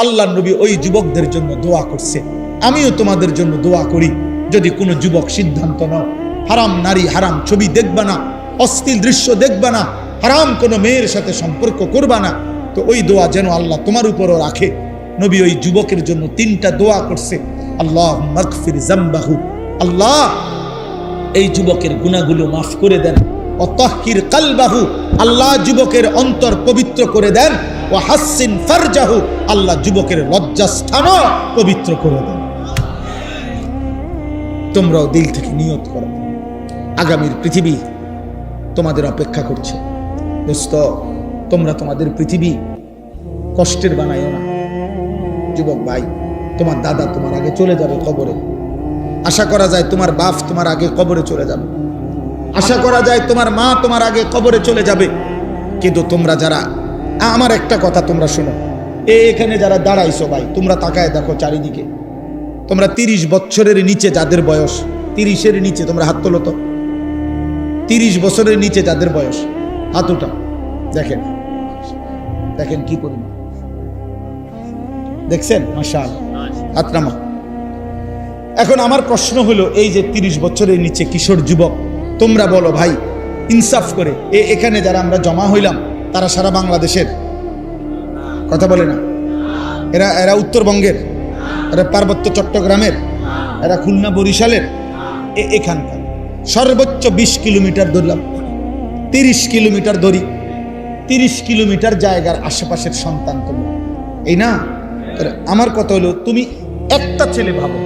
আল্লাহর নবী ওই যুবকদের জন্য দোয়া করছে। আমিও তোমাদের জন্য দোয়া করি, যদি কোনো যুবক সিদ্ধান্ত নাও হারাম নারী হারাম ছবি দেখবা না, অশ্লীল দৃশ্য দেখবা না, হারাম কোনো মেয়ের সাথে সম্পর্ক করবা না, তো ওই দোয়া যেন আল্লাহ তোমার উপরও রাখে। নবী ওই যুবকের জন্য 3টা দোয়া করছে। আল্লাহ মাগফির জামবাহু, আল্লাহ এই যুবকের গুনাহগুলো মাফ করে দেন। ও তাহকির কালবাহু, আল্লাহ যুবকের অন্তর পবিত্র করে দেন। ও হাসিন ফারজাহু, আল্লাহ যুবকের লজ্জাস্থানও পবিত্র করে দেন। তোমরাও দিল থেকে নিয়ত করো, আগামীর পৃথিবী তোমাদের অপেক্ষা করছে। দোস্ত, তোমরা তোমাদের পৃথিবী কষ্টের বানাইও না। যুবক ভাই, তোমার দাদা তোমার আগে চলে যাবে কবরে। আশা করা যায় তোমার বাপ তোমার আগে কবরে চলে যাবে, আশা করা যায় তোমার মা তোমার আগে কবরে চলে যাবে। কিন্তু তোমরা যারা, আমার একটা কথা তোমরা শোনো, এখানে যারা দাঁড়াইছো ভাই, তোমরা তাকায় দেখো চারিদিকে। তোমরা 30 বছরের নিচে যাদের বয়স, 30-এর নিচে, তোমরা হাত তোলো তো। 30 বছরের নিচে যাদের বয়স, হাত উঠা। দেখেন দেখেন কি পরিমাণ, দেখছেন? মাশাআল্লাহ, হাত নামা। এখন আমার প্রশ্ন হলো, এই যে 30 বছরের নিচে কিশোর যুবক, তোমরা বলো ভাই ইনসাফ করে, এখানে যারা আমরা জমা হইলাম তারা সারা বাংলাদেশের? কথা বলে না। এরা উত্তরবঙ্গের, এরা পার্বত্য চট্টগ্রামের, এরা খুলনা বরিশালের, এখানকার। সর্বোচ্চ 20 কিলোমিটার ধরলাম, 30 কিলোমিটার ধরি, 30 কিলোমিটার জায়গার আশেপাশের সন্তান তোমরা, এই না? আমার কথা হলো, তুমি একটা ছেলে ভাবো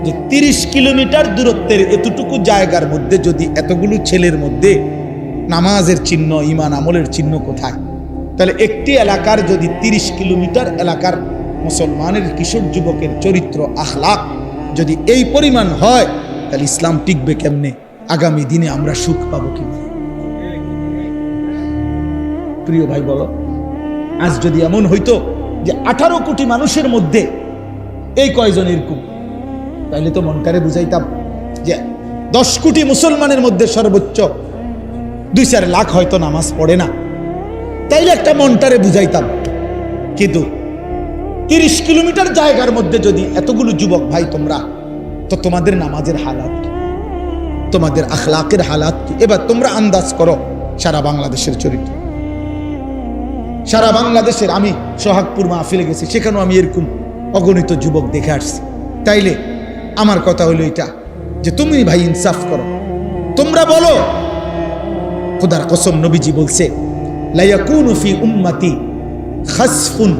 যে 30 কিলোমিটার দূরত্বের এতটুকু জায়গার মধ্যে যদি এতগুলো ছেলের মধ্যে নামাজের চিহ্ন, ঈমান আমলের চিহ্ন কোথায়? তাহলে একটি এলাকার যদি 30 কিলোমিটার এলাকার মুসলমানের কিশোর যুবকের চরিত্র আখলাক যদি এই পরিমাণ হয়, তাহলে ইসলাম টিকবে কেমনে? আগামী দিনে আমরা সুখ পাবো কিভাবে? প্রিয় ভাই বলো, আজ যদি এমন হইতো যে 18 কোটি মানুষের মধ্যে এই কয়জন এরকম, তাইলে তো মনটারে বুঝাইতাম যে 10 কোটি মুসলমানের মধ্যে সর্বোচ্চ 2-4 লাখ হয়তো নামাজ পড়ে না, তাইলে একটা মনটারে বুঝাইতাম। কিন্তু 30 কিলোমিটার জায়গার মধ্যে যদি এতগুলো যুবক ভাই তোমরা, তো তোমাদের নামাজের হালাত কি, তোমাদের আখলাকের হালাত কি? এবার তোমরা আন্দাজ করো সারা বাংলাদেশের চরিত্র। সারা বাংলাদেশের, আমি সোহাগপুর মাহফিলে গেছি, সেখানেও আমি এরকম অগণিত যুবক দেখে আসছি। তাইলে আমার কথা হলো এটা, যে তুমি ভাই ইনসাফ করো, তোমরা বলো। খোদার কসম, নবীজি বলছে, লা ইয়াকুনু ফি উম্মতি খাসফুন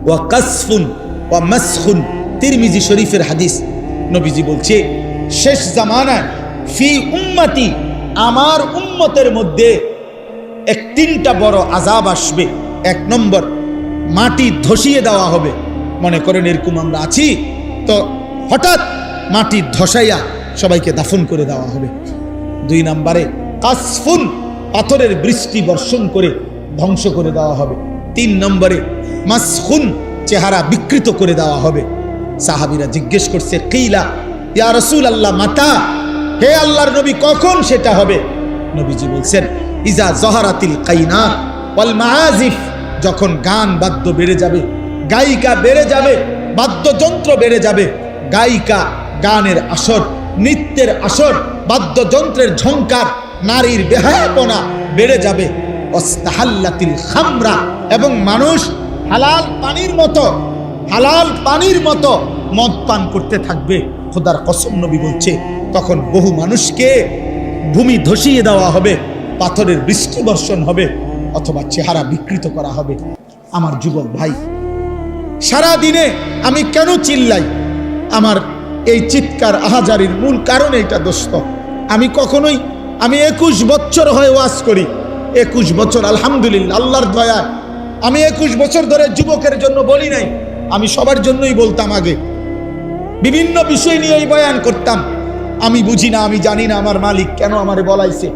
ওয়া কাসফুন ওয়া মাসখুন। তিরমিজি শরীফের হাদিস। নবীজি বলছে, শেষ জামানায় ফি উম্মতি, আমার উম্মতের মধ্যে 3টা বড় আযাব আসবে। 1 নম্বর, মাটি ধসিয়ে দেওয়া হবে। মনে করেন এরকম আমরা আছি, তো হঠাৎ মাটি ধসাইয়া সবাইকে দাফন করে দেওয়া হবে। 2 নম্বরে কাসফুন, পাথরের বৃষ্টি বর্ষণ করে ধ্বংস করে দেওয়া হবে। 3 নম্বরে মাসখুন, চেহারা বিকৃত করে দেওয়া হবে। সাহাবীরা জিজ্ঞেস করছে, কিলা ইয়া রাসূলুল্লাহ মাতা, হে আল্লাহর নবী কখন সেটা হবে? নবীজি বলছেন, ইজা জহারাতিল কাইনাত ওয়াল মাআজিফ, যখন গান বাদ্য বেড়ে যাবে, গায়িকা বেড়ে যাবে, বাদ্যযন্ত্র বেড়ে যাবে, গায়িকা, গানের আসর, নৃত্যের আসর, বাদ্যযন্ত্রের ঝংকার, নারীর বেহায়াপনা বেড়ে যাবে। ওয়াস্তাহাল্লাতিল খামরা, এবং মানুষ হালাল পানির মতো মদ পান করতে থাকবে। খোদার কসম, নবী বলছে, তখন বহু মানুষকে ভূমি ধসিয়ে দেওয়া হবে, পাথরের বৃষ্টি বর্ষণ হবে, অথবা চেহারা বিকৃত করা হবে। আমার যুবক ভাই, সারা দিনে আমি কেন চিল্লাই? আমার এই চিৎকার আহাজারির মূল কারণ এটা দোস্ত। আমি 21 বছর হয়ে ওয়াজ করি, 21 বছর আলহামদুলিল্লাহ, আল্লাহর দয়া, আমি 21 বছর ধরে যুবকের জন্য বলি নাই, আমি সবার জন্যই বলতাম। আগে বিভিন্ন বিষয় নিয়ে বয়ান করতাম। আমি বুঝি না, আমি জানি না আমার মালিক কেন আমারে বলাইছে।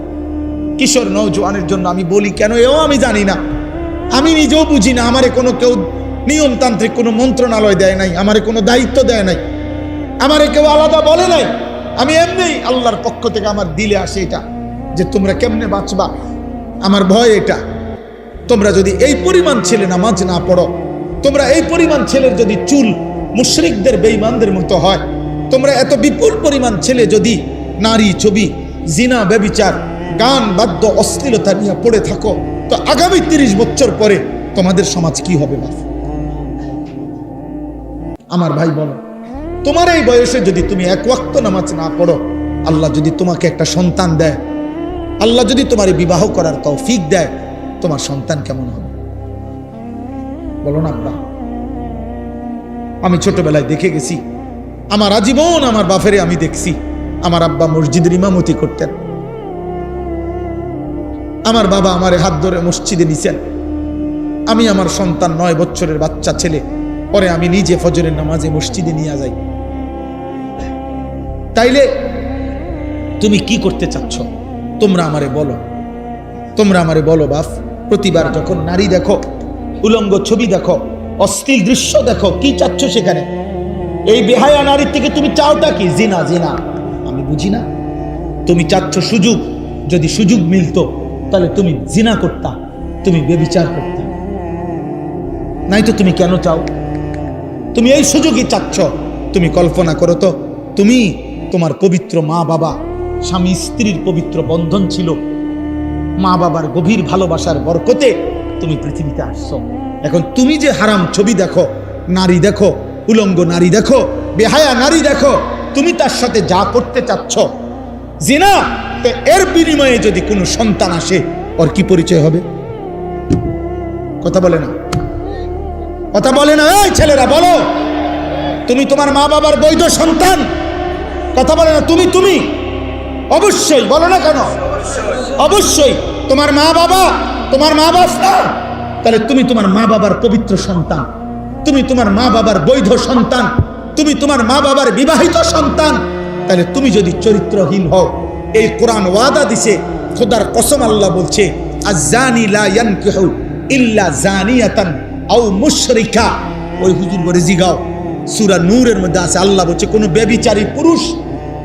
কিশোর নওজোয়ানের জন্য আমি বলি কেন, এও আমি জানি না, আমি নিজেও বুঝি না। আমারে কোনো কেউ নিয়মতান্ত্রিক কোনো মন্ত্রণালয় দেয় নাই, আমারে কোনো দায়িত্ব দেয় নাই, আমারে কেউ আলাদা বলে নাই। আমি এমনি আল্লাহর পক্ষ থেকে আমার দিলে আসে এটা, যে তোমরা কেমনে বাঁচবা। আমার ভয় এটা, তোমরা যদি এই পরিমাণ ছেলে নামাজ না পড়ো, তোমরা এই পরিমাণ ছেলের যদি চুল মুশরিকদের বেঈমানদের মতো হয়, তোমরা এত বিপুল পরিমাণ ছেলে যদি নারী ছবি জিনা ব্যভিচার গান বাদ্য অশ্লীলতা নিয়ে পড়ে থাকো, তো আগামী 30 বছর পরে তোমাদের সমাজ কি হবে? বাপ আমার ভাই বলো, তোমার এই বয়সে যদি তুমি এক ওয়াক্ত নামাজ না পড়ো, আল্লাহ যদি তোমাকে একটা সন্তান দেয়, আল্লাহ যদি তোমার বিবাহ করার তৌফিক দেয়, তোমার সন্তান কেমন হবে বলো না? আব্বা, আমি ছোটবেলায় দেখে গেছি, আমার আজীবন আমার বাপেরে আমি দেখছি, আমার আব্বা মসজিদের ইমামতি করতেন, আমার বাবা আমারে হাত ধরে মসজিদে নিছেন, আমি আমার সন্তান 9 বছরের বাচ্চা ছেলে, পরে আমি নিজে ফজরের নামাজে মসজিদে নিয়ে যাই। তাইলে তুমি কি করতে চাচ্ছ? তোমরা আমারে বলো, তোমরা আমারে বলো বাপ। প্রতিবার যখন নারী দেখো, উলঙ্গ ছবি দেখো, অশ্লীল দৃশ্য দেখো, কি চাচ্ছ সেখানে? এই বেহায়া নারীর থেকে তুমি চাওটা কি? জিনা। জিনা আমি বুঝি না। তুমি চাচ্ছ সুযোগ, যদি সুযোগ মিলতো তাহলে তুমি জিনা করতা, তুমি ব্যভিচার করতা। নাই তো তুমি কেন চাও? তুমি এই সুযোগই চাচ্ছ। তুমি কল্পনা করো তো, তুমি তোমার পবিত্র মা বাবা, স্বামী স্ত্রীর পবিত্র বন্ধন ছিল, মা বাবার গভীর ভালোবাসার বরকতে তুমি পৃথিবীতে আসছো। এখন তুমি যে হারাম ছবি দেখো, নারী দেখো, উলঙ্গ নারী দেখো, বেহায়া নারী দেখো, তুমি তার সাথে যা করতে চাচ্ছ জিনা, তো এর বিনিময়ে যদি কোনো সন্তান আসে, ওর কি পরিচয় হবে? কথা বলে না, কথা বলে না। এই ছেলেরা বলো, তুমি তোমার মা বাবার বৈধ সন্তান? কথা বলে না। তুমি অবশ্যই বলো না কেন? অবশ্যই তোমার মা বাবা, তোমার মা বাবা, তাহলে তুমি তোমার মা বাবার পবিত্র সন্তান, তুমি তোমার মা বাবার বৈধ সন্তান, তুমি তোমার মা বাবার বিবাহিত সন্তান। তাহলে তুমি যদি চরিত্রহীন হও, এই কোরআন ওয়াদা দিছে, খোদার কসম আল্লাহ বলছে, আয-জানি লা ইয়ানকিহু ইল্লা জানিয়াতান আও মুশরিকা। ওই হুজুর করে জিগাও, সূরা নূরের মধ্যে আছে, আল্লাহ বলছে কোন ব্যভিচারী পুরুষ,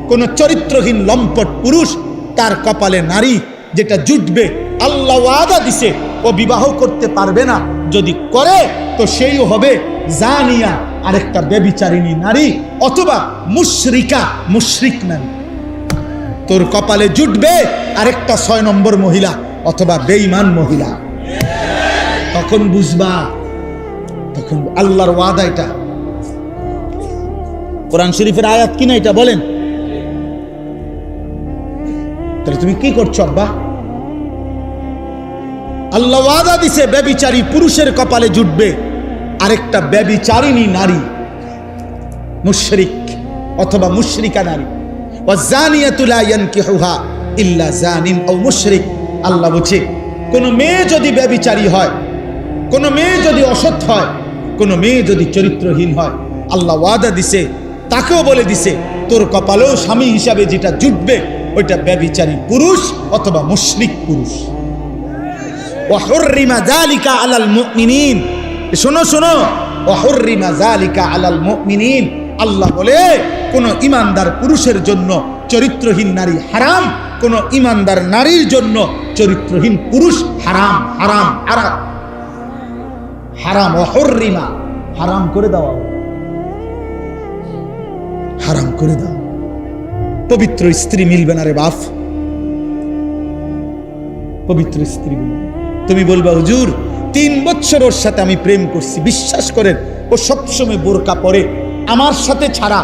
কোন চরিত্রহীন লম্পট পুরুষ, তার কপালে নারী যেটা জুটবে, আল্লাহ ওয়াদা দিছে ও বিবাহ করতে পারবে না। যদি করে তো সেই হবে জানিয়া, আরেকটা ব্যভিচারিণী নারী, অথবা মুশরিকা, মুশরিক নারী। তোর কপালে জুটবে আরেকটা 6 নম্বর মহিলা, অথবা বেঈমান মহিলা। তখন বুঝবা, তখন আল্লাহর ওয়াদা। এটা কোরআন শরীফের আয়াত কিনা এটা বলেন? তাহলে তুমি কি করছো আব্বা? আল্লাহ ওয়াদা দিছে ব্যভিচারী পুরুষের কপালে জুটবে আরেকটা ব্যভিচারিণী নারী, মুশরিক অথবা মুশরিকা নারী। ওয়াজানিয়াতু লা ইয়ানকিহুহা ইল্লা জানিন আও মুশরিক। আল্লাহ বলছে কোন মেয়ে যদি ব্যভিচারী হয়, কোন মেয়ে যদি অসৎ হয়, কোন মেয়ে যদি চরিত্রহীন হয়, আল্লাহ ওয়াদা দিছে, তাকেও বলে দিছে তোর কপালেও স্বামী হিসাবে যেটা জুটবে ওইটা ব্যভিচারী পুরুষ অথবা মুশরিক পুরুষ। ওয়া হুররিমা যালিকা আলাল মুমিনিন। শোনো শোনো, ওয়া হুররিমা যালিকা আলাল মুমিনিন। আল্লাহ বলে কোন ইমানদার পুরুষের জন্য চরিত্রহীন নারী হারাম, কোন ইমানদার নারীর জন্য চরিত্রহীন পুরুষ হারাম। হারাম হারাম হারাম। ওয়া হুররিমা, হারাম করে দেওয়া, হারাম করে দাও। পবিত্র স্ত্রী মিলবে না রে বাপ, পবিত্র স্ত্রী মিলবে। তুমি বলবা হুজুর 3 বছর ওর সাথে আমি প্রেম করছি, বিশ্বাস করেন ও সবসময় বোরকা পরে, আমার সাথে ছাড়া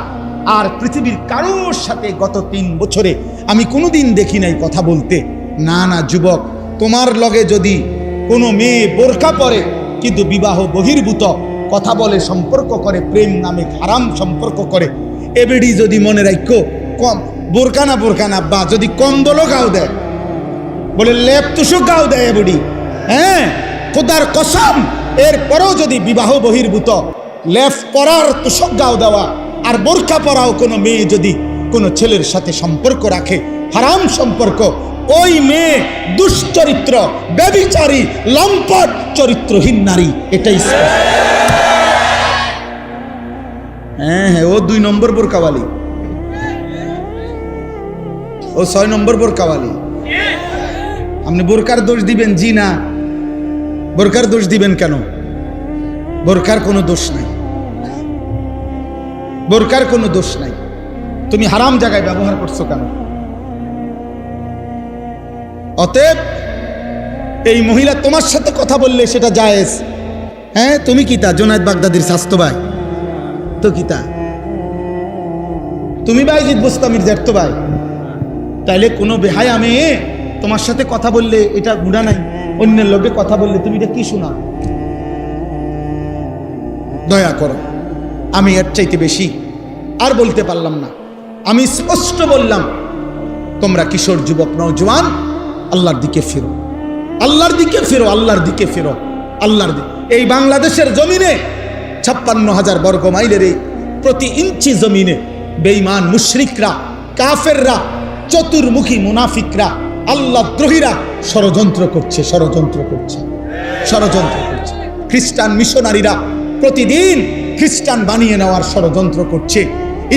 আর পৃথিবীর কারোর সাথে গত 3 বছরে আমি কোনোদিন দেখি নাই কথা বলতে। না না যুবক, তোমার লগে যদি কোনো মেয়ে বোরকা পরে কিন্তু বিবাহ বহির্ভূত কথা বলে, সম্পর্ক করে, প্রেম নামে হারাম সম্পর্ক করে, এবেডি যদি মনে রাখো কম বোরকানা বোরকানা বা যদি কম্বলও গাও দেয়, বলে লেপ তুষক গাও দেয় এবেডি, হ্যাঁ খোদার কসম, এরপরেও যদি বিবাহ বহির্ভূত লেপ পরার তুষক গাও দেওয়া আর বোরকা পরাও কোনো মেয়ে যদি কোনো ছেলের সাথে সম্পর্ক রাখে, হারাম সম্পর্ক, ওই মেয়ে দুশ্চরিত্র, ব্যভিচারী, লম্পট, চরিত্রহীন নারী। এটাই হ্যাঁ হ্যাঁ, ও 2 নম্বর বোরকাওয়ালি, ও 6 নম্বর বোরকাওয়ালি। আপনি বোরকার দোষ দিবেন? জি না, বোরকার দোষ দিবেন কেন? বোরকার কোনো দোষ নাই, বোরকার কোনো দোষ নাই। তুমি হারাম জায়গায় ব্যবহার করছো কেন? অতএব এই মহিলা তোমার সাথে কথা বললে সেটা জায়েজ। হ্যাঁ, তুমি কি তা জোনায়েদ বাগদাদির স্বাস্থ্য ভাই তো কি তা? তুমি বাইজিদ বোস্তামির জ্যাঠতো ভাই, তাইলে কোনো বেহায়া মেয়ে তোমার সাথে কথা বললে এটা গুনাহ নাই? অন্যের লোকে কথা বললে তুমি এটা কি শোনা? দয়া করো, আমি এর চাইতে বেশি আর বলতে পারলাম না। আমি স্পষ্ট বললাম, তোমরা কিশোর যুবক নওজোয়ান আল্লাহর দিকে ফিরো, আল্লাহর দিকে ফিরো, আল্লাহর দিকে ফিরো, আল্লাহর দিকে। এই বাংলাদেশের জমিনে 56,000 বর্গ মাইলের এই প্রতি ইঞ্চি জমিনে বেঈমান মুশরিকরা, কাফেররা, চতুর্মুখী মুনাফিকরা, আল্লাহ দ্রোহীরা ষড়যন্ত্র করছে, ষড়যন্ত্র করছে, ষড়যন্ত্র করছে। খ্রিস্টান মিশনারিরা প্রতিদিন খ্রিস্টান বানিয়ে নেওয়ার ষড়যন্ত্র করছে।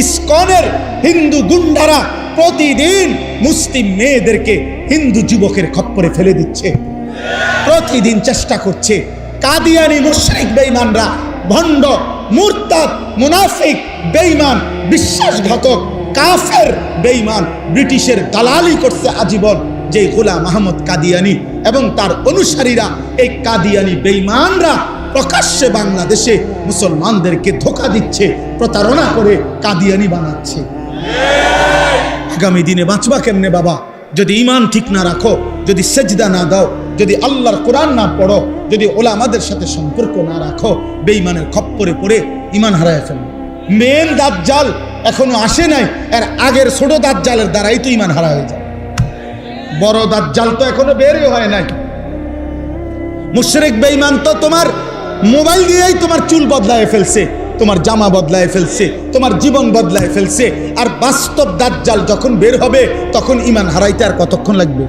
ইসকনের হিন্দু গুন্ডারা প্রতিদিন মুসলিম মেয়েদেরকে হিন্দু যুবকের খপ্পরে ফেলে দিচ্ছে, প্রতিদিন চেষ্টা করছে। কাদিয়ানি মুশরিক বেঈমানরা, ভণ্ড, মুরতাদ, মুনাফিক, বেঈমান, বিশ্বাসঘাতক, কাফের বেঈমান ব্রিটিশের দালালি করছে আজীবন। যে গোলাম আহমদ কাদিয়ানি এবং তার অনুসারীরা, এই কাদিয়ানি বেঈমানরা প্রকাশ্যে বাংলাদেশে মুসলমানদেরকে ধোঁকা দিচ্ছে, প্রতারণা করে কাদিয়ানি বানাচ্ছে। আগামী দিনে বাঁচবা কেমনে বাবা? যদি ঈমান ঠিক না রাখো, যদি সেজদা না দাও, যদি আল্লাহর কোরআন না পড়ো, যদি ওলামাদের সাথে সম্পর্ক না রাখো, বেঈমানের খপ্পরে পড়ে ঈমান হারায় ফেলবে। মেন দাজ্জাল এখনো আসে নাই, এর আগের ছোট দাজ্জালের দ্বারাই তো ঈমান হারা হয়ে যায়। বড় দাজ্জাল তো এখনো বেরই হয় নাই। মুশরিক বেঈমান তো তোমার মোবাইল দিয়েই তোমার চুল বদলায় ফেলছে, তোমার জামা বদলায় ফেলছে, তোমার জীবন বদলায় ফেলছে। আর বাস্তব দাজ্জাল যখন বের হবে তখন ঈমান হারাইতে আর কতক্ষণ লাগবে?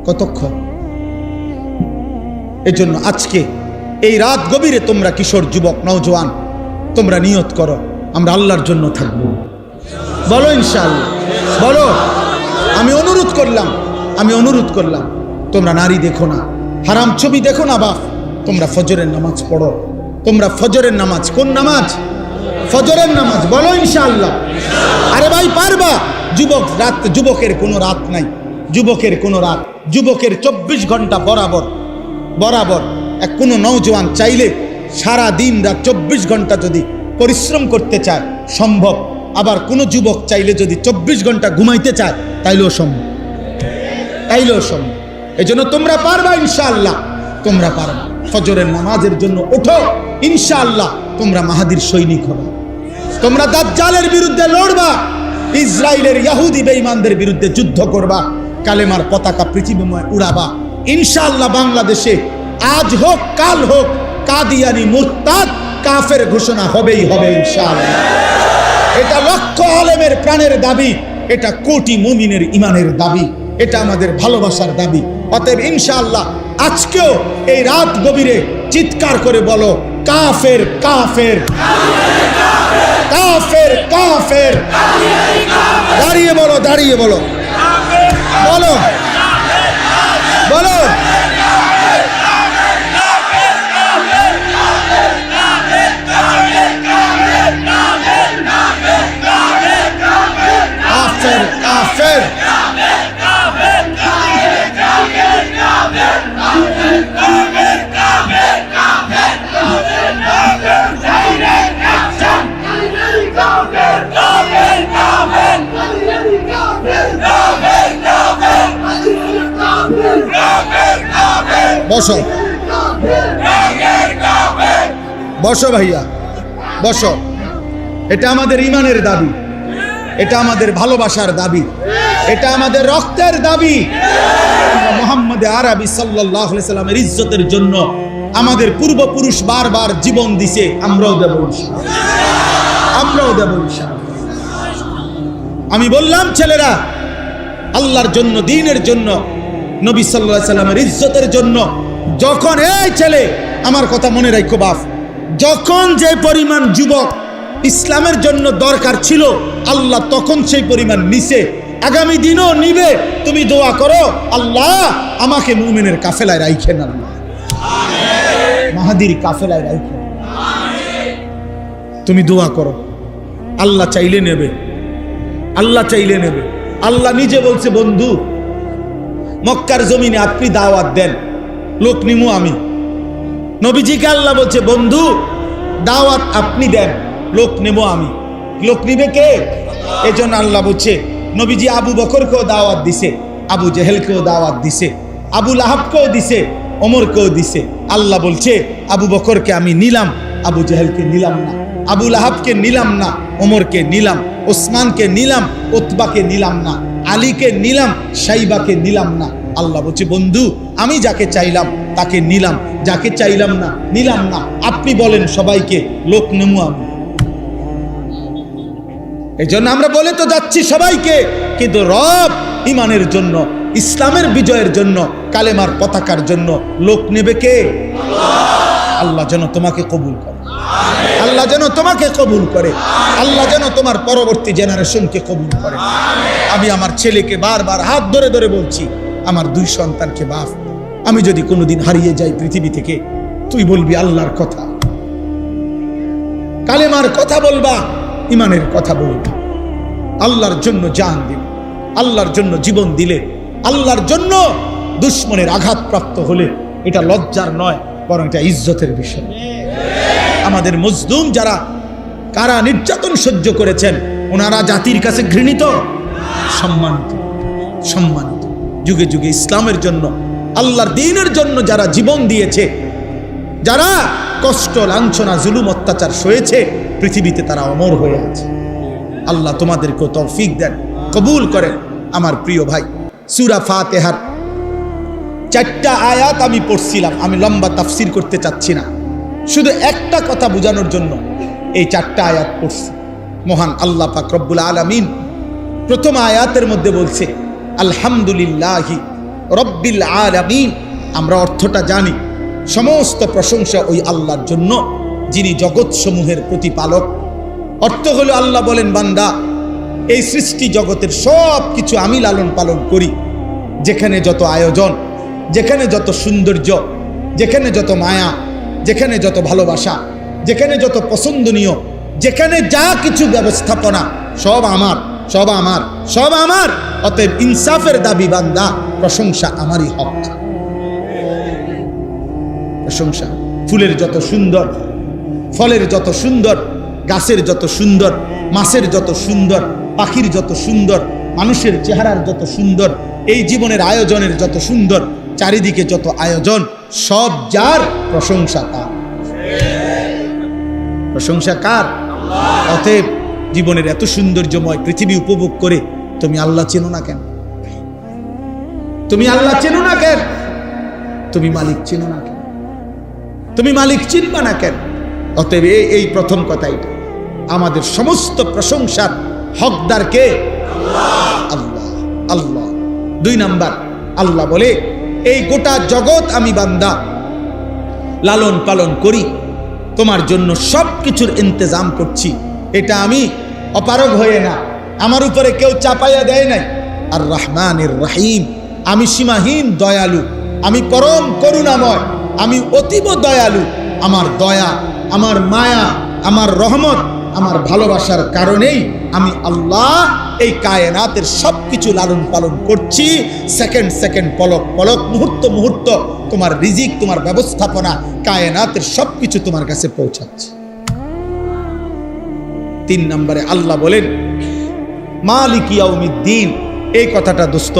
কতক্ষণ? এজন্য আজকে এই রাত গভীরে তোমরা কিশোর যুবক নওজোয়ান, তোমরা নিয়ত করো আমরা আল্লাহর জন্য থাকবো। বলো ইনশাআল্লাহ, বলো। আমি অনুরোধ করলাম, আমি অনুরোধ করলাম, তোমরা নারী দেখো না, হারাম ছবি দেখো না বাপ। তোমরা ফজরের নামাজ পড়ো, তোমরা ফজরের নামাজ। কোন নামাজ? ফজরের নামাজ। বলো ইনশাআল্লাহ। আরে ভাই পারবা? যুবক রাত, যুবকের কোনো রাত নাই, যুবকের কোনো রাত। যুবকের 24 ঘন্টা বরাবর, বরাবর। এক কোনো নওজোয়ান চাইলে সারা দিন রাত 24 ঘন্টা যদি পরিশ্রম করতে চায় সম্ভব। আবার কোনো যুবক চাইলে যদি 24 ঘন্টা ঘুমাইতে চায় তাইলেও সম্ভব, তাইলেও সম্ভব। এই জন্য তোমরা পারবা ইনশাআল্লাহ, তোমরা পারবা। ফজরের নামাজের জন্য ওঠো ইনশাআল্লাহ। তোমরা মাহাদির সৈনিক হবে, তোমরা দাজ্জালের বিরুদ্ধে লড়বা, ইসরায়েলের ইহুদি বেঈমানদের বিরুদ্ধে যুদ্ধ করবা, কালেমার পতাকা পৃথিবীময় উড়াবা ইনশাআল্লাহ। বাংলাদেশে আজ হোক কাল হোক কাদিয়ানি মুরতাদ কাফের ঘোষণা হবেই হবে ইনশাআল্লাহ। এটা লক্ষ আলেমের প্রাণের দাবি, এটা কোটি মুমিনের ঈমানের দাবি, এটা আমাদের ভালোবাসার দাবি। অতএব ইনশাআল্লাহ আজকেও এই রাত গভীরে চিৎকার করে বলো কাফের, কাফের, কাফের, কাফের। দাঁড়িয়ে বলো, দাঁড়িয়ে বলো, বলো, বলো। কাফের, কাফের। বসো, বসো ভাইয়া, বসো। এটা আমাদের ঈমানের দাবি, এটা আমাদের ভালোবাসার দাবি, এটা আমাদের রক্তের দাবি। মুহাম্মদ আরবি সাল্লাল্লাহু আলাইহি সাল্লামের ইজ্জতের জন্য আমাদের পূর্বপুরুষ বারবার জীবন দিছে, আমরাও দেব ইনশাআল্লাহ, আমরাও দেব ইনশাআল্লাহ। আমি বললাম ছেলেরা, আল্লাহর জন্য, দ্বীনের জন্য, নবী সাল্লাল্লাহু আলাইহি সাল্লামের ইজ্জতের জন্য যখন, এই ছেলে আমার কথা মনে রাখো বাপ, যখন যে পরিমাণ যুবক ইসলামের জন্য দরকার ছিল আল্লাহ তখন সেই পরিমাণ নিছে, আগামী দিনও নিবে। তুমি দোয়া করো আল্লাহ আমাকে মুমিনের কাফেলায় রাইখেন আল্লাহ। মাহাদির কাফেলায় রাখো। তুমি দোয়া করো, আল্লাহ চাইলে নেবে, আল্লাহ চাইলে নেবে। আল্লাহ নিজে বলছে, বন্ধু মক্কার জমিনে আপনি দাওয়াত দেন, লোক নিমু আমি। নবীজিকে আল্লাহ বলছে, বন্ধু দাওয়াত আপনি দেন, লোক নেব আমি। লোক নিবে কে? এজন্য আল্লাহ বলছে, নবীজি আবু বকরকেও দাওয়াত দিছে, আবু জেহেলকেও দাওয়াত দিছে, আবু লাহাবকেও দিছে, ওমরকেও দিছে। আল্লাহ বলছে, আবু বকরকে আমি নিলাম, আবু জেহেলকে নিলাম না, আবু লাহাবকে নিলাম না, ওমরকে নিলাম, ওসমানকে নিলাম, উতবাকে নিলাম না, আলীকে নিলাম, সাইবাকে নিলাম না। আল্লাহ বলছে, বন্ধু আমি যাকে চাইলাম তাকে নিলাম, যাকে চাইলাম না নিলাম না। আপনি বলেন সবাইকে লোক নেমু আমি। এই জন্য আমরা বলে তো যাচ্ছি সবাইকে, কিন্তু রব ইমানের জন্য, ইসলামের বিজয়ের জন্য, কালেমার পতাকার জন্য লোক নেবে কে? আল্লাহ যেন তোমাকে কবুল করে, আল্লাহ যেন তোমাকে কবুল করে, আল্লাহ যেন তোমার পরবর্তী জেনারেশনকে কবুল করে। আমি আমার ছেলেকে বারবার হাত ধরে ধরে বলছি, আমার 2 সন্তানকে, বাপ আমি যদি কোনোদিন হারিয়ে যাই পৃথিবী থেকে, তুই বলবি আল্লাহর কথা, কালেমার কথা বলবা, ইমানের কথা বলবা, আল্লাহর জন্য জান দিলে, আল্লাহর জন্য জীবন দিলে, আল্লাহর জন্য দুশ্মনের আঘাতপ্রাপ্ত হলে এটা লজ্জার নয়, বরং এটা ইজ্জতের বিষয়। আমাদের মজলুম যারা কারা নির্যাতন সহ্য করেছেন, ওনারা জাতির কাছে ঘৃণিত, সম্মানিত, সম্মানিত। যুগে যুগে ইসলামের জন্য, আল্লাহর দ্বীনের জন্য যারা জীবন দিয়েছে, যারা কষ্ট লাঞ্ছনা জুলুম অত্যাচার সয়েছে, পৃথিবীতে তারা অমর হয়ে আছে। আল্লাহ তোমাদেরকে তৌফিক দেন, কবুল করেন। আমার প্রিয় ভাই, সূরা ফাতিহার 4টা আয়াত আমি পড়ছিলাম, আমি লম্বা তাফসির করতে চাচ্ছি না, শুধু একটা কথা বোঝানোর জন্য এই 4টা আয়াত পড়ছি। মহান আল্লাহ পাক রব্বুল আলামিন প্রথম আয়াতের মধ্যে বলছে আলহামদুলিল্লাহি রব্বিল আলামিন। আমরা অর্থটা জানি, সমস্ত প্রশংসা ওই আল্লাহর জন্য যিনি জগৎ সমূহের প্রতিপালক। অর্থ হলো আল্লাহ বলেন, বান্দা এই সৃষ্টি জগতের সব কিছু আমি লালন পালন করি। যেখানে যত আয়োজন, যেখানে যত সৌন্দর্য, যেখানে যত মায়া, যেখানে যত ভালোবাসা, যেখানে যত পছন্দনীয়, যেখানে যা কিছু ব্যবস্থাপনা, সব আমার, সব আমার, সব আমার। অতএব ইনসাফের দাবি বান্দা, প্রশংসা আমারই হক। প্রশংসা, ফুলের যত সুন্দর, ফলের যত সুন্দর, গাছের যত সুন্দর, মাছের যত সুন্দর, পাখির যত সুন্দর, মানুষের চেহারার যত সুন্দর, এই জীবনের আয়োজনের যত সুন্দর, চারিদিকে যত আয়োজন, সব যার, প্রশংসা তার। প্রশংসা কার? অতএব জীবনের এত সৌন্দর্যময় পৃথিবী উপভোগ করে তুমি আল্লাহ চেনো না কেন? তুমি আল্লাহ চেনো না কেন? তুমি মালিক চেনো না কেন? তুমি মালিক চিনবা না কেন? অতএব এই প্রথম কথাই, আমাদের সমস্ত প্রশংসার হকদার কে? আল্লাহ, আল্লাহ। 2 নাম্বার, আল্লাহ বলে এই গোটা জগৎ আমি বান্দা লালন পালন করি, তোমার জন্য সব কিছুর ইন্তজাম করছি। এটা আমি অপারগ হয়ে না, আমার উপরে কেউ চাপাইয়া দেয় নাই। আর রহমানির রহিম, আমি সীমাহীন দয়ালু, আমি পরম করুণাময়, আমি অতীব দয়ালু। আমার দয়া, আমার মায়া, আমার রহমত, আমার ভালোবাসার কারণেই আমি আল্লাহ এই কায়নাতের সব কিছু লালন পালন করছি। সেকেন্ড সেকেন্ড, পলক পলক, মুহূর্ত মুহূর্ত তোমার রিজিক, তোমার ব্যবস্থাপনা, কায়নাতের সব কিছু তোমার কাছে পৌঁছাচ্ছে। 3 নম্বরে আল্লাহ বলেন মালিক ইয়াউমিদ্দিন। এই কথাটা দোস্ত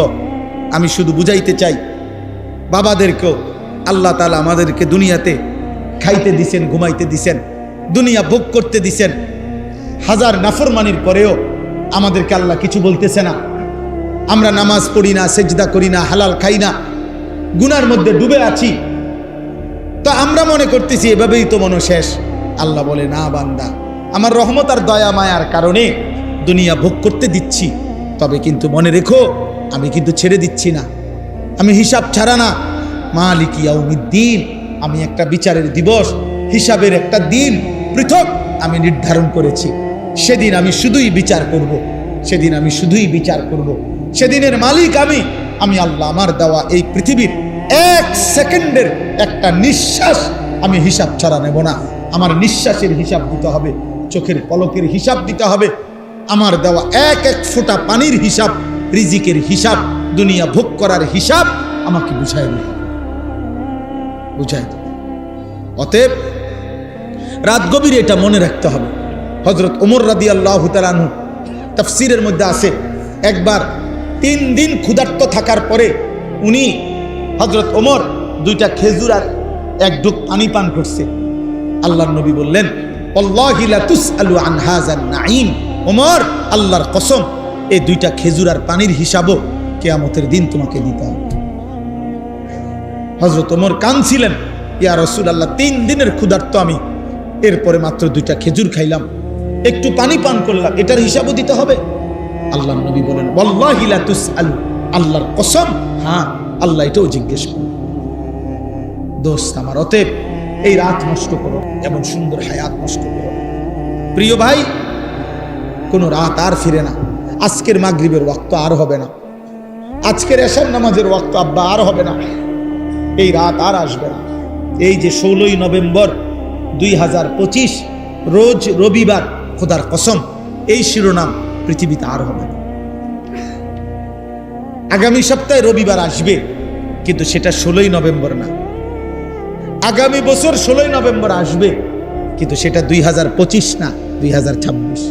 আমি শুধু বুঝাইতে চাই, বাবাদেরকেও আল্লাহ তাআলা আমাদেরকে দুনিয়াতে খাইতে দিছেন, ঘুমাইতে দিছেন, দুনিয়া ভোগ করতে দিছেন। হাজার নাফরমানির পরেও আমাদেরকে আল্লাহ কিছু বলতেছে না। আমরা নামাজ পড়ি না, সেজদা করি না, হালাল খাই না, গুনার মধ্যে ডুবে আছি, তো আমরা মনে করতেছি এভাবেই তো মনে শেষ। আল্লাহ বলে, না বান্দা, আমার রহমত আর দয়া মায়ার কারণে দুনিয়া ভোগ করতে দিচ্ছি, তবে কিন্তু মনে রেখো আমি কিন্তু ছেড়ে দিচ্ছি না, আমি হিসাব ছাড়া না। মালিক ইয়াউমিদ্দিন, আমি একটা বিচারের দিবস, হিসাবের একটা দিন পৃথক আমি নির্ধারণ করেছি। সেদিন আমি শুধুই বিচার করব, সেদিন আমি শুধুই বিচার করব। সেদিনের মালিক আমি আল্লাহ। আমার দেওয়া এই পৃথিবীর 1 সেকেন্ডের একটা নিঃশ্বাস আমি হিসাব ছাড়া নেব না। আমার নিঃশ্বাসের হিসাব দিতে হবে, চোখের পলকের হিসাব দিতে হবে, আমার দেওয়া এক এক ফোঁটা পানির হিসাব, রিজিকের হিসাব, দুনিয়া ভোগ করার হিসাব আমাকে বুঝাই দিতে হবে, বুঝাই দিতে। অতএব রাত গভীরে এটা মনে রাখতে হবে। হযরত ওমর রাদিয়াল্লাহু তাআলা আনহু তাফসীরের মধ্যে আছে, একবার 3 দিন ক্ষুধার্ত থাকার পরে উনি হযরত ওমর 2টা খেজুর আর 1 ঢোক পানি পান করছে। আল্লাহর নবী বললেন, ওয়াল্লাহি লা তুসআলু আন হাযান নাঈম, ওমর আল্লাহর কসম এই 2টা খেজুর আর পানির হিসাবও কিয়ামতের দিন তোমাকে দিতে হবে। হযরত ওমর কাঁদছিলেন, ইয়া রাসূলুল্লাহ 3 দিনের ক্ষুধার্ত আমি, এরপরে মাত্র 2টা খেজুর খাইলাম, একটু পানি পান করলাম, এটার হিসাবও দিতে হবে? আল্লাহর নবী বলেন, ওয়াল্লাহি লা তুসআলু, আল্লাহর কসম হ্যাঁ আল্লাহ এটাও জিজ্ঞেস করবে। দোস্ত আমার, অতএব এই রাত নষ্ট করো, এমন সুন্দর হায়াত নষ্ট করো। প্রিয় ভাই, কোন রাত আর ফিরে না। আজকের মাগরিবের ওয়াক্ত আর হবে না, আজকের এশার নামাজের ওয়াক্ত আব্বা আর হবে না, এই রাত আর আসবে না। এই যে 16ই নভেম্বর 2025 রোজ রবিবার, খোদার কসম এই শিরোনাম পৃথিবীতে আর হবে না। আগামী সপ্তাহে রবিবার আসবে, কিন্তু সেটা 16ই নভেম্বর না। আগামী বছর 16ই নভেম্বর আসবে, কিন্তু সেটা 2025 না, 2026।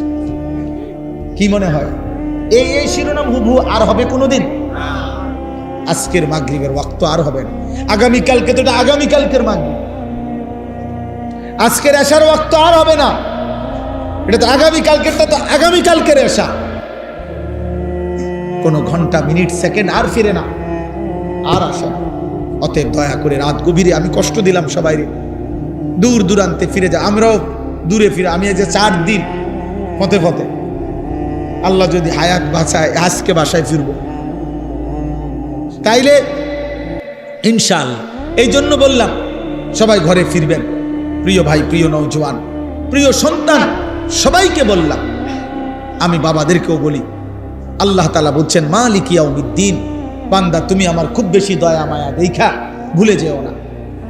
কি মনে হয় এই শিরোনাম হুবহু আর হবে কোনোদিন? আজকের মাগরিবের ওয়াক্ত আর হবে না। আগামীকালকে তো এটা আগামীকালকের মাগরিব, আজকের এশার ওয়াক্ত আর হবে না, এটা তো আগামীকালকেরটা তো আগামীকালকের এশা। কোনো ঘন্টা মিনিট সেকেন্ড আর ফিরে না, আর আসে না। অতএব দয়া করে রাত গভীরে, আমি কষ্ট দিলাম সবাই, দূর দূরান্তে ফিরে যা, আমরাও দূরে ফিরে। আমি এই যে 4 দিন পথে পথে, আল্লাহ যদি হায়াত বাঁচায় আজকে বাসায় ফিরবো, তাইলে ইনশাআল্লাহ। এই জন্য বললাম সবাই ঘরে ফিরবেন। প্রিয় ভাই, প্রিয় নওজোয়ান, প্রিয় সন্তান, সবাইকে বললাম, আমি বাবাদেরকেও বলি, আল্লাহ তাআলা বলছেন মালিক ইয়াউমিদ্দিন, বান্দা তুমি আমার খুব বেশি দয়া মায়া দেখা ভুলে যেও না,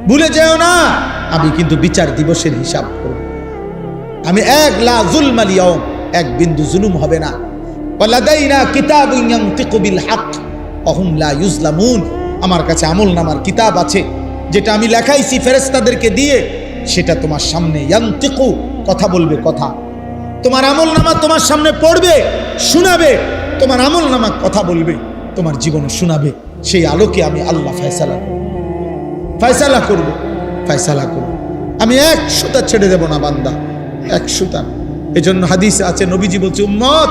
ভুলে যেও না, আমি কিন্তু বিচার দিবসের হিসাব করব। আমি লা যুলমাল ইয়াউম, 1 বিন্দু জুলুম হবে না। ওয়ালাদাইনা কিতাবুন ইয়ানতিকু বিল হক ওয়া হুম লা ইউজলামুন, আমার কাছে আমলনামার কিতাব আছে, যেটা আমি লেখাইছি ফেরেশতাদেরকে দিয়ে, সেটা তোমার সামনে ইয়ানতিকু, কথা বলবে, কথা। তোমার আমলনামা তোমার সামনে পড়বে, শোনাবে, তোমার আমলনামা কথা বলবে, তোমার জীবনে শোনাবে। সেই আলোকে আমি আল্লাহ ফয়সালা করব, ফয়সালা করব। আমি 1 সুতা ছেড়ে দেব না বান্দা, 1 সুতা। এজন্য হাদিসে আছে, নবীজি বলছে, উম্মত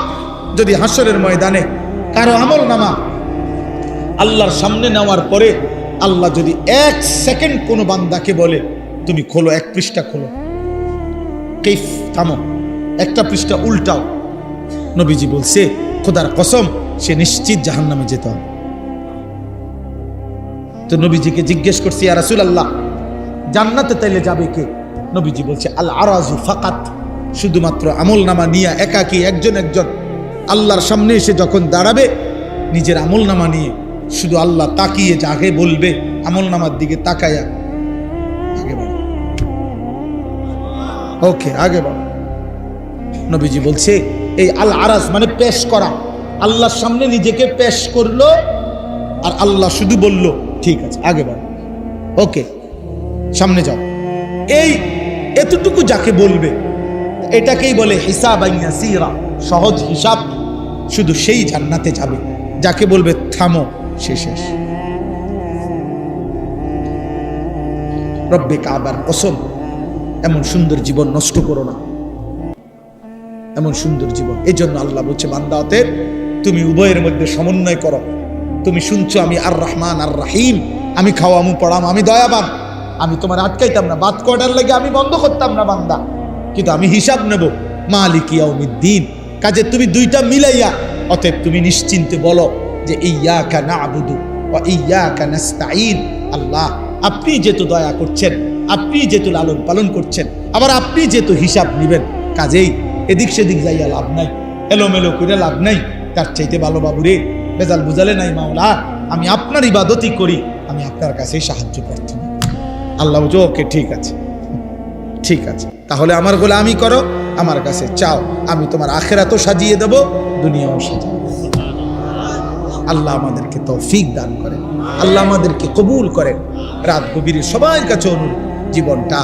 যদি হাসরের ময়দানে কারো আমলনামা আল্লাহর সামনে নেওয়ার পরে আল্লাহ যদি 1 সেকেন্ড কোনো বান্দাকে বলে তুমি খোলো, 1 পৃষ্ঠা খোলো, কাইফ, থামো, 1টা পৃষ্ঠা উল্টাও, নবীজি বলছে খোদার কসম সে নিশ্চিত জাহান্নামে যেতে হবে। তো নবীজিকে জিজ্ঞেস করছি, ইয়া রাসূলুল্লাহ জান্নাতে তাইলে যাবে কে? নবীজি বলছে আল আরাজু ফাকাত, শুধুমাত্র আমলনামা নিয়ে একাকী একজন আল্লাহর সামনে এসে যখন দাঁড়াবে, নিজের আমলনামা নিয়ে শুধু আল্লাহ তাকিয়ে যাকে বলবে, আমলনামার দিকে তাকায়া আগে বাড়ো, ওকে আগে বাড়ো। নবীজি বলছে এই আল আরাজ মানে পেশ করা, আল্লাহর সামনে নিজেকে পেশ করলো, আর আল্লাহ শুধু বলল ঠিক আছে আগে বাড়ো, ওকে সামনে যাও। এই এতটুকু যাকে বলবে, এটাকেই বলে হিসাবান ইয়াসীরা, সহজ হিসাব, শুধু সেই জান্নাতে যাবে। যাকে বলবে থামো, সে শেষ। রব্বে কাবার কসম, এমন সুন্দর জীবন নষ্ট করো না, এমন সুন্দর জীবন। এই জন্য আল্লাহ বলছে, বান্দা অতএব তুমি উভয়ের মধ্যে সমন্বয় করো। তুমি শুনছো আমি আর রহমান আর রাহিম, আমি খাওয়ামু পড়াম, আমি দয়াবান, আমি তোমার আটকাইতাম না, বাদ কয়টার লাগে আমি বন্ধ করতাম না বান্দা, কিন্তু আমি হিসাব নেব মালিক ইয়াউমিদ্দিন। কাজে তুমি 2টা মিলাইয়া, অতএব তুমি নিশ্চিন্তে বলো যে ইয়্যাকা না'বুদু ওয়া ইয়্যাকা নাস্তাঈন। আল্লাহ আপনি যেহেতু দয়া করছেন, আপনি যেহেতু লালন পালন করছেন, আবার আপনি যেহেতু হিসাব নেবেন, কাজেই এদিক সেদিক যাইয়া লাভ নাই, এলোমেলো করে লাভ নাই। তার চাইতে ভালো বাবুরে, বেজাল বুঝালে নাই মাওলা, আমি আপনার ইবাদতই করি, আমি আপনার কাছেই সাহায্য প্রার্থনা। আল্লাহ বলছে ওকে ঠিক আছে, ঠিক আছে, তাহলে আমার গোলামি করো, আমার কাছে চাও, আমি তোমার আখিরাতও সাজিয়ে দেব, দুনিয়াও সাজিয়ে দেব। আল্লাহ আমাদেরকে তৌফিক দান করেন, আল্লাহ আমাদেরকে কবুল করেন। রাত গভীরে সবার কাছে অনুরোধ, জীবনটা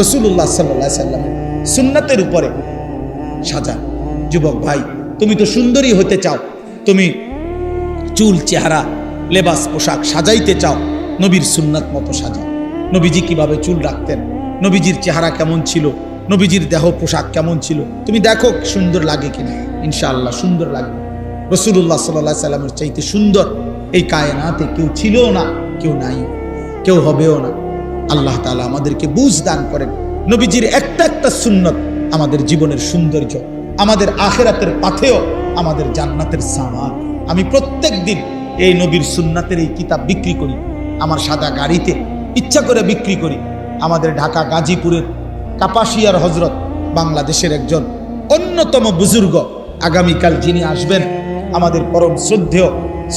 রাসূলুল্লাহ সাল্লাল্লাহু আলাইহি সাল্লামের সুন্নাতের উপরে সাজান। যুবক ভাই, তুমি তো সুন্দরী হতে চাও, তুমি চুল চেহারা লেবাস পোশাক সাজাইতে চাও, নবীর সুন্নাত মতো সাজাও। নবীজি কিভাবে চুল রাখতেন, নবীজির চেহারা কেমন ছিল, নবীজির দেহ পোশাক কেমন ছিল, তুমি দেখো সুন্দর লাগে কিনা। ইনশাআল্লাহ সুন্দর লাগবে। রাসূলুল্লাহ সাল্লাল্লাহু আলাইহি সাল্লামের চাইতে সুন্দর এই কায়নাতে কেউ ছিল না, কেউ নাই, কেউ হবেও না। আল্লাহ তাআলা আমাদেরকে বুঝ দান করেন। নবীজির একটা একটা সুন্নত আমাদের জীবনের সৌন্দর্য, আমাদের আখিরাতের পাথেয়, আমাদের জান্নাতের সামান। আমি প্রত্যেক দিন এই নবীর সুন্নাতের এই কিতাব বিক্রি করি, আমার সাদা গাড়িতে ইচ্ছা করে বিক্রি করি। আমাদের ঢাকা গাজীপুরের কাপাসিয়ার হজরত, বাংলাদেশের একজন অন্যতম বুজুর্গ, আগামীকাল যিনি আসবেন, আমাদের পরম শ্রদ্ধেয়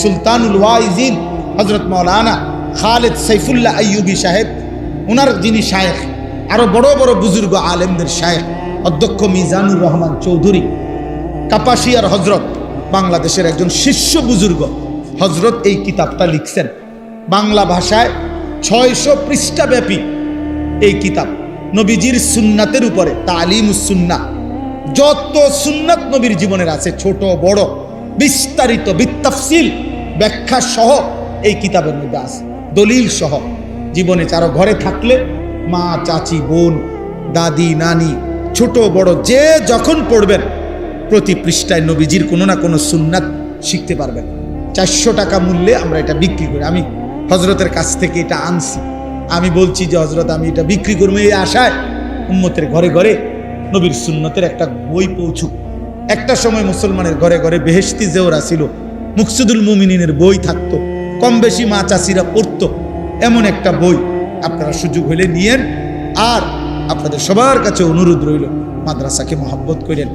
সুলতানুল ওয়াইজিন হজরত মাওলানা খালেদ সাইফুল্লাহ আইয়ুবী সাহেব, ওনার যিনি শায়েখ, আরো বড় বড় বুজুর্গ আলেমদের শায়েখ অধ্যক্ষ মিজানুর রহমান চৌধুরী, কাপাসিয়ার হজরত, বাংলাদেশের একজন শীর্ষ বুজুর্গ হজরত এই কিতাবটা লিখছেন। বাংলা ভাষায় 600 পৃষ্ঠা ব্যাপী এই কিতাব নবীজির সুন্নাতের উপরে, তালিমুস সুন্নাহ, যত সুন্নাত নবীর জীবনের আছে, ছোট বড় বিস্তারিত বিতাফসিল ব্যাখ্যা সহ এই কিতাবের মধ্যে আছে, দলিল সহ। জীবনে কারো ঘরে থাকলে মা, চাচি, বোন, দাদি, নানি, ছোট বড় যে যখন পড়বেন, প্রতি পৃষ্ঠায় নবীজির কোনো না কোনো সুন্নাত শিখতে পারবেন। 400 টাকা মূল্যে আমরা এটা বিক্রি করি। আমি হজরতের কাছ থেকে এটা আনছি। আমি বলছি যে হজরত, আমি এটা বিক্রি করবো এই আশায় উম্মতের ঘরে ঘরে নবীর সুন্নতের একটা বই পৌঁছুক। একটা সময় মুসলমানের ঘরে ঘরে বেহেশতি জেওরা ছিল, মুকসুদুল মুমিনিনের বই থাকতো, কম বেশি মা চাষিরা পড়তো, এমন একটা বই আপনারা সুযোগ হলে নিয়েন। আর আপনাদের সবার কাছে অনুরোধ রইল, মাদ্রাসাকে মহব্বত করেন।